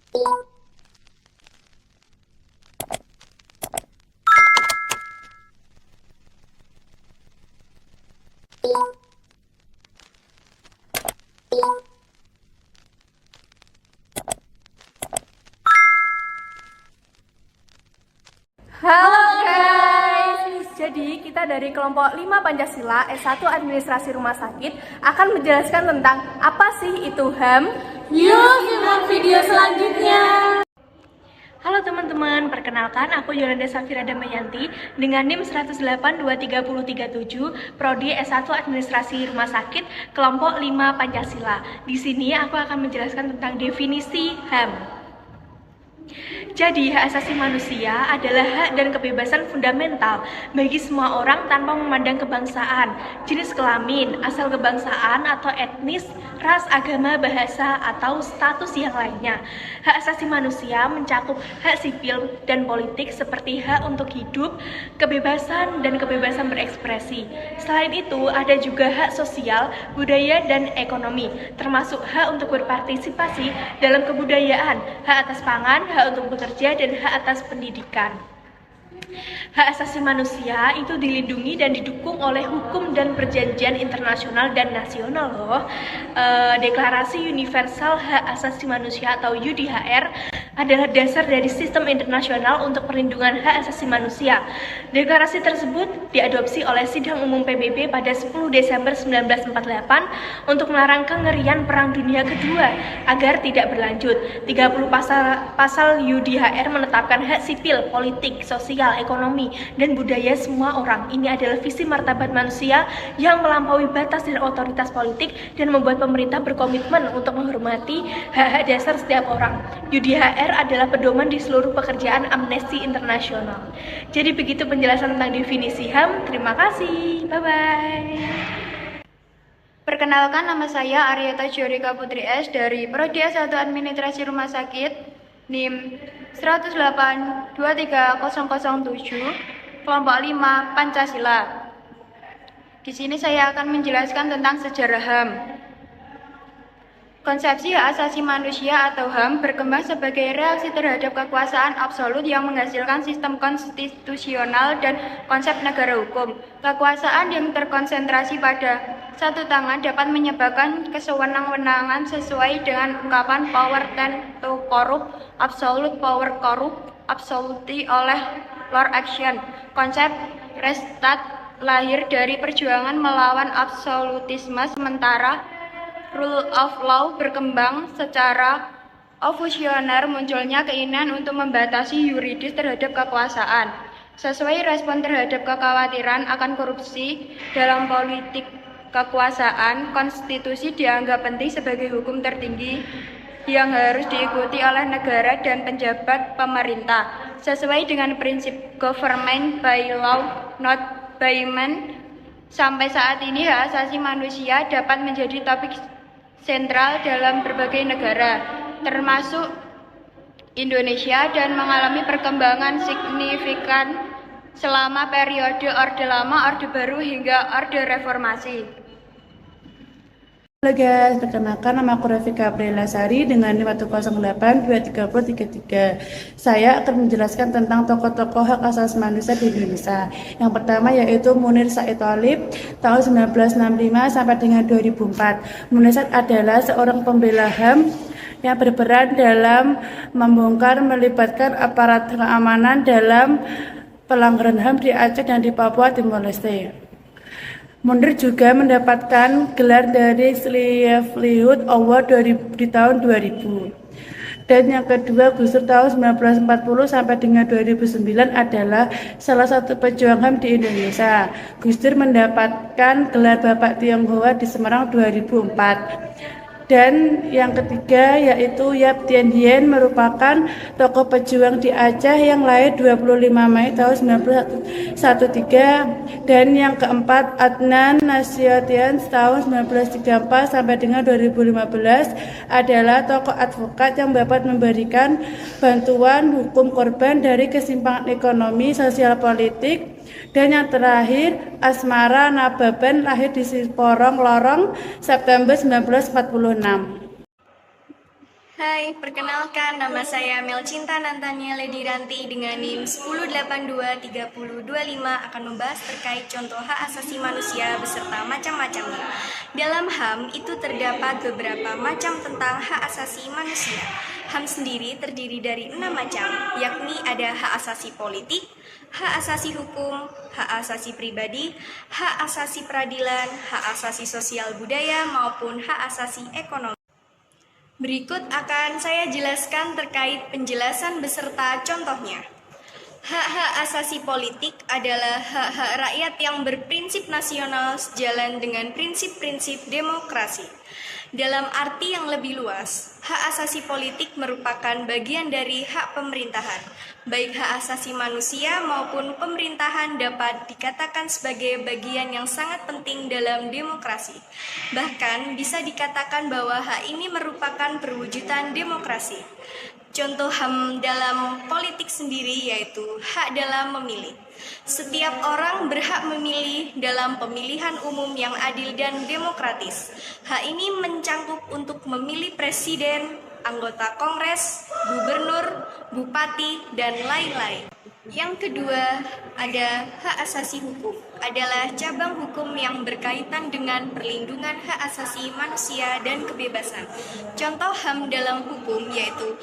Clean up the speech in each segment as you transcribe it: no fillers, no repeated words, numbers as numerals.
Halo guys, jadi kita dari kelompok 5 Pancasila S1 Administrasi Rumah Sakit akan menjelaskan tentang apa sih itu HAM. Yuk simak video selanjutnya. Halo teman-teman, perkenalkan aku Yolanda Safira Damayanti dengan NIM 108230337, Prodi S1 Administrasi Rumah Sakit, kelompok 5 Pancasila. Di sini aku akan menjelaskan tentang definisi HAM. Jadi, hak asasi manusia adalah hak dan kebebasan fundamental bagi semua orang tanpa memandang kebangsaan, jenis kelamin, asal kebangsaan atau etnis, ras, agama, bahasa, atau status yang lainnya. Hak asasi manusia mencakup hak sipil dan politik seperti hak untuk hidup, kebebasan, dan kebebasan berekspresi. Selain itu, ada juga hak sosial, budaya, dan ekonomi, termasuk hak untuk berpartisipasi dalam kebudayaan, hak atas pangan, hak untuk bekerja, dan hak atas pendidikan. Hak asasi manusia itu dilindungi dan didukung oleh hukum dan perjanjian internasional dan nasional loh. Deklarasi Universal Hak Asasi Manusia atau UDHR adalah dasar dari sistem internasional untuk perlindungan hak asasi manusia. Deklarasi tersebut diadopsi oleh Sidang Umum PBB pada 10 Desember 1948 untuk melarang kengerian Perang Dunia Kedua agar tidak berlanjut. 30 pasal UDHR menetapkan hak sipil, politik, sosial, ekonomi, dan budaya semua orang. Ini adalah visi martabat manusia yang melampaui batas dan otoritas politik dan membuat pemerintah berkomitmen untuk menghormati hak-hak dasar setiap orang. UDHR adalah pedoman di seluruh pekerjaan Amnesty International. Jadi begitu penjelasan tentang definisi HAM. Terima kasih. Bye-bye. Perkenalkan, nama saya Aryata Jorika Putri S dari Prodi S1 Administrasi Rumah Sakit, NIM 108230007, kelompok 5 Pancasila. Di sini saya akan menjelaskan tentang sejarah HAM. Konsepsi hak asasi manusia atau HAM berkembang sebagai reaksi terhadap kekuasaan absolut yang menghasilkan sistem konstitusional dan konsep negara hukum. Kekuasaan yang terkonsentrasi pada satu tangan dapat menyebabkan kesewenang-wenangan sesuai dengan ungkapan power tend to corrupt, absolute power corrupt, absolutely oleh Lord Action. Konsep Reichsstaat lahir dari perjuangan melawan absolutisme, sementara rule of law berkembang secara evolusioner, munculnya keinginan untuk membatasi yuridis terhadap kekuasaan. Sesuai respon terhadap kekhawatiran akan korupsi dalam politik kekuasaan, konstitusi dianggap penting sebagai hukum tertinggi yang harus diikuti oleh negara dan pejabat pemerintah. Sesuai dengan prinsip government by law, not by man, sampai saat ini hak asasi manusia dapat menjadi topik sentral dalam berbagai negara, termasuk Indonesia, dan mengalami perkembangan signifikan selama periode Orde Lama, Orde Baru, hingga Orde Reformasi. Halo guys, perkenalkan nama aku Rafika Prelasari dengan NIM 108230033. Saya akan menjelaskan tentang tokoh-tokoh hak asasi manusia di Indonesia. Yang pertama yaitu Munir Said Tholib tahun 1965 sampai dengan 2004. Munir Said adalah seorang pembela HAM yang berperan dalam membongkar melibatkan aparat keamanan dalam pelanggaran HAM di Aceh dan di Papua Timor Leste. Munir juga mendapatkan gelar dari Livelihood Award di tahun 2000. Dan yang kedua, Gus Dur tahun 1940 sampai dengan 2009 adalah salah satu pejuang HAM di Indonesia. Gus Dur mendapatkan gelar Bapak Tionghoa di Semarang 2004. Dan yang ketiga yaitu Yap Tien Hien, merupakan tokoh pejuang di Aceh yang lahir 25 Mei tahun 1913. Dan yang keempat Adnan Nasution tahun 1934 sampai dengan 2015 adalah tokoh advokat yang dapat memberikan bantuan hukum korban dari kesimpangan ekonomi, sosial, politik. Dan yang terakhir, Asmara Nababan, lahir di Porong Lorong September 1946. Hai, perkenalkan nama saya Melcinta Nantania Lediranti dengan NIM 10823025 akan membahas terkait contoh hak asasi manusia beserta macam-macamnya. Dalam HAM itu terdapat beberapa macam tentang hak asasi manusia. HAM sendiri terdiri dari 6 macam, yakni ada hak asasi politik, hak asasi hukum, hak asasi pribadi, hak asasi peradilan, hak asasi sosial budaya maupun hak asasi ekonomi. Berikut akan saya jelaskan terkait penjelasan beserta contohnya. Hak-hak asasi politik adalah hak-hak rakyat yang berprinsip nasional sejalan dengan prinsip-prinsip demokrasi. Dalam arti yang lebih luas, hak asasi politik merupakan bagian dari hak pemerintahan. Baik hak asasi manusia maupun pemerintahan dapat dikatakan sebagai bagian yang sangat penting dalam demokrasi. Bahkan bisa dikatakan bahwa hak ini merupakan perwujudan demokrasi. Contoh HAM dalam politik sendiri yaitu hak dalam memilih. Setiap orang berhak memilih dalam pemilihan umum yang adil dan demokratis. Hak ini mencangkup untuk memilih presiden, anggota kongres, gubernur, bupati, dan lain-lain. Yang kedua, ada hak asasi hukum. Adalah cabang hukum yang berkaitan dengan perlindungan hak asasi manusia dan kebebasan. Contoh HAM dalam hukum yaitu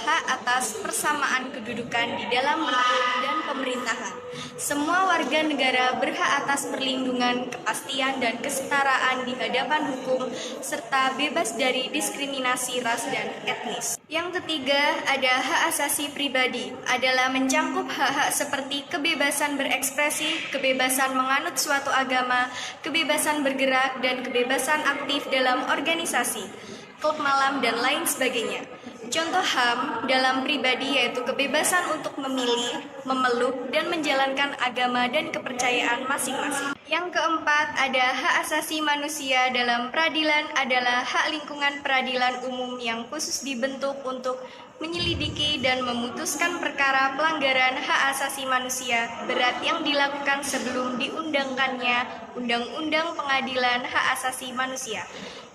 hak atas persamaan kedudukan di dalam hukum dan pemerintahan. Semua warga negara berhak atas perlindungan, kepastian, dan kesetaraan di hadapan hukum, serta bebas dari diskriminasi ras dan etnis. Yang ketiga, ada hak asasi pribadi, adalah mencangkup hak-hak seperti kebebasan berekspresi, kebebasan menganut suatu agama, kebebasan bergerak, dan kebebasan aktif dalam organisasi, klub malam, dan lain sebagainya. Contoh HAM dalam pribadi yaitu kebebasan untuk memilih, memeluk, dan menjalankan agama dan kepercayaan masing-masing. Yang keempat, ada hak asasi manusia dalam peradilan adalah hak lingkungan peradilan umum yang khusus dibentuk untuk menyelidiki dan memutuskan perkara pelanggaran hak asasi manusia berat yang dilakukan sebelum diundangkannya Undang-Undang Pengadilan Hak Asasi Manusia.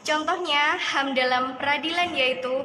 Contohnya, HAM dalam peradilan yaitu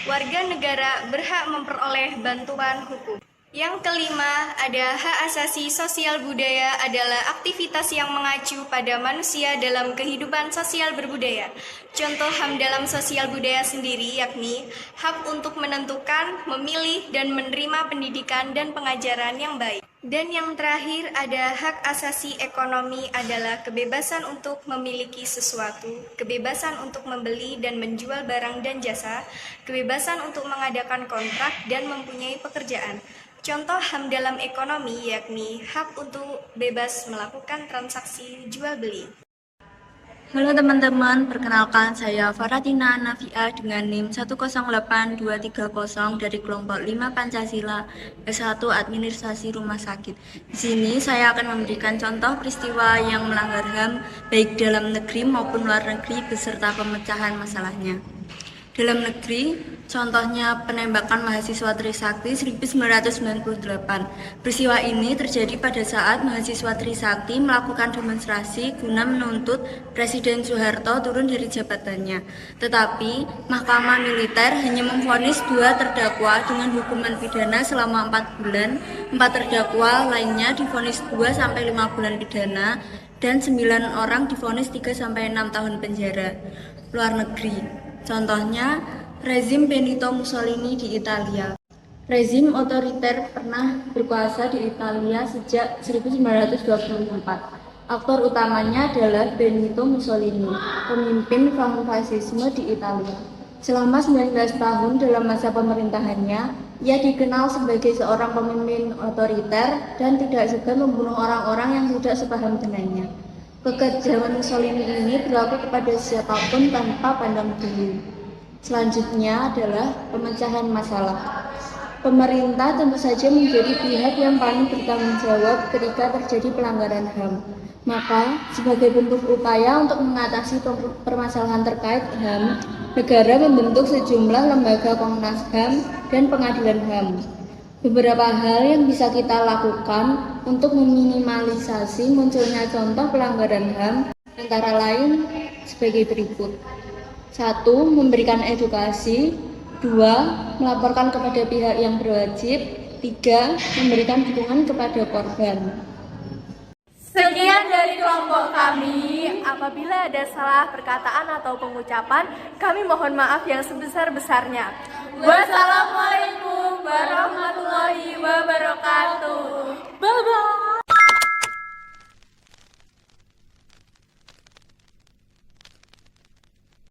warga negara berhak memperoleh bantuan hukum. Yang kelima, ada hak asasi sosial budaya adalah aktivitas yang mengacu pada manusia dalam kehidupan sosial berbudaya. Contoh HAM dalam sosial budaya sendiri yakni hak untuk menentukan, memilih, dan menerima pendidikan dan pengajaran yang baik. Dan yang terakhir ada hak asasi ekonomi adalah kebebasan untuk memiliki sesuatu, kebebasan untuk membeli dan menjual barang dan jasa, kebebasan untuk mengadakan kontrak dan mempunyai pekerjaan. Contoh HAM dalam ekonomi yakni hak untuk bebas melakukan transaksi jual beli. Halo teman-teman, perkenalkan saya Faratina Nafia dengan NIM 108230 dari kelompok 5 Pancasila S1 Administrasi Rumah Sakit. Di sini saya akan memberikan contoh peristiwa yang melanggar HAM baik dalam negeri maupun luar negeri beserta pemecahan masalahnya. Dalam negeri, contohnya penembakan mahasiswa Trisakti 1998. Peristiwa ini terjadi pada saat mahasiswa Trisakti melakukan demonstrasi guna menuntut Presiden Soeharto turun dari jabatannya. Tetapi, Mahkamah Militer hanya memvonis 2 terdakwa dengan hukuman pidana selama 4 bulan, 4 terdakwa lainnya divonis 2-5 bulan pidana, dan 9 orang divonis 3-6 tahun penjara. Luar negeri. Contohnya, rezim Benito Mussolini di Italia. Rezim otoriter pernah berkuasa di Italia sejak 1924. Aktor utamanya adalah Benito Mussolini, pemimpin fasisme di Italia. Selama 19 tahun dalam masa pemerintahannya, ia dikenal sebagai seorang pemimpin otoriter dan tidak segan membunuh orang-orang yang tidak sepaham dengannya. Kekejaman Mussolini ini berlaku kepada siapapun tanpa pandang bulu. Selanjutnya adalah pemecahan masalah. Pemerintah tentu saja menjadi pihak yang paling bertanggung jawab ketika terjadi pelanggaran HAM. Maka, sebagai bentuk upaya untuk mengatasi permasalahan terkait HAM, negara membentuk sejumlah lembaga Komnas HAM dan pengadilan HAM. Beberapa hal yang bisa kita lakukan untuk meminimalisasi munculnya contoh pelanggaran HAM antara lain sebagai berikut. 1. Memberikan edukasi. 2. Melaporkan kepada pihak yang berwajib. 3. Memberikan dukungan kepada korban. Sekian dari kelompok kami. Apabila ada salah perkataan atau pengucapan, kami mohon maaf yang sebesar-besarnya. Wassalamualaikum warahmatullahi wabarakatuh.